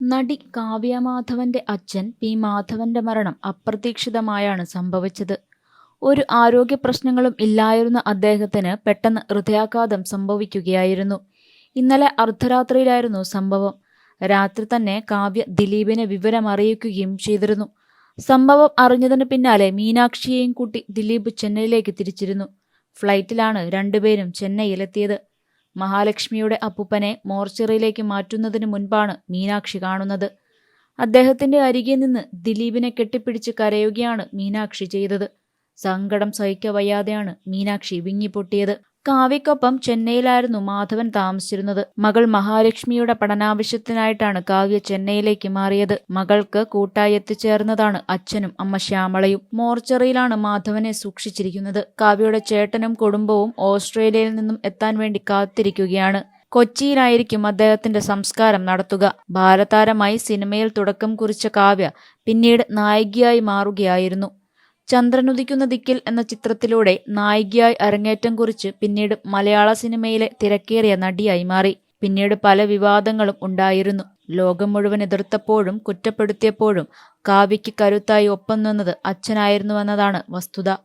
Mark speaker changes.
Speaker 1: നടി കാവ്യ മാധവന്റെ അച്ഛൻ പി മാധവന്റെ മരണം അപ്രതീക്ഷിതമായാണ് സംഭവിച്ചത്. ഒരു ആരോഗ്യ പ്രശ്നങ്ങളും ഇല്ലായിരുന്ന അദ്ദേഹത്തിന് പെട്ടെന്ന് ഹൃദയാഘാതം സംഭവിക്കുകയായിരുന്നു. ഇന്നലെ അർദ്ധരാത്രിയിലായിരുന്നു സംഭവം. രാത്രി തന്നെ കാവ്യ ദിലീപിനെ വിവരമറിയിക്കുകയും ചെയ്തിരുന്നു. സംഭവം അറിഞ്ഞതിന് പിന്നാലെ മീനാക്ഷിയെയും കൂട്ടി ദിലീപ് ചെന്നൈയിലേക്ക് തിരിച്ചിരുന്നു. ഫ്ലൈറ്റിലാണ് രണ്ടുപേരും ചെന്നൈയിലെത്തിയത്. മഹാലക്ഷ്മിയുടെ അപ്പൂപ്പനെ മോർച്ചറിയിലേക്ക് മാറ്റുന്നതിന് മുൻപാണ് മീനാക്ഷി കാണുന്നത്. അദ്ദേഹത്തിന്റെ അരികെ നിന്ന് ദിലീപിനെ കെട്ടിപ്പിടിച്ച് കരയുകയാണ് മീനാക്ഷി ചെയ്തത്. സങ്കടം സഹിക്കവയ്യാതെയാണ് മീനാക്ഷി വിങ്ങിപ്പൊട്ടിയത്. കാവ്യക്കൊപ്പം ചെന്നൈയിലായിരുന്നു മാധവൻ താമസിച്ചിരുന്നത്. മകൾ മഹാലക്ഷ്മിയുടെ പഠനാവശ്യത്തിനായിട്ടാണ് കാവ്യ ചെന്നൈയിലേക്ക് മാറിയത്. മകൾക്ക് കൂട്ടായി എത്തിച്ചേർന്നതാണ് അച്ഛനും അമ്മ ശ്യാമളയും. മോർച്ചറിയിലാണ് മാധവനെ സൂക്ഷിച്ചിരിക്കുന്നത്. കാവ്യയുടെ ചേട്ടനും കുടുംബവും ഓസ്ട്രേലിയയിൽ നിന്നും എത്താൻ വേണ്ടി കാത്തിരിക്കുകയാണ്. കൊച്ചിയിലായിരിക്കും അദ്ദേഹത്തിന്റെ സംസ്കാരം നടത്തുക. ബാലതാരമായി സിനിമയിൽ തുടക്കം കുറിച്ച കാവ്യ പിന്നീട് നായികയായി മാറുകയായിരുന്നു. ചന്ദ്രനുദിക്കുന്ന ദിക്കിൽ എന്ന ചിത്രത്തിലൂടെ നായികയായി അരങ്ങേറ്റം കുറിച്ച് പിന്നീട് മലയാള സിനിമയിലെ തിരക്കേറിയ നടിയായി മാറി. പിന്നീട് പല വിവാദങ്ങളും ഉണ്ടായിരുന്നു. ലോകം മുഴുവൻ എതിർത്തപ്പോഴും കുറ്റപ്പെടുത്തിയപ്പോഴും കാവ്യയ്ക്ക് കരുത്തായി ഒപ്പം നിന്നത് അച്ഛനായിരുന്നുവെന്നതാണ് വസ്തുത.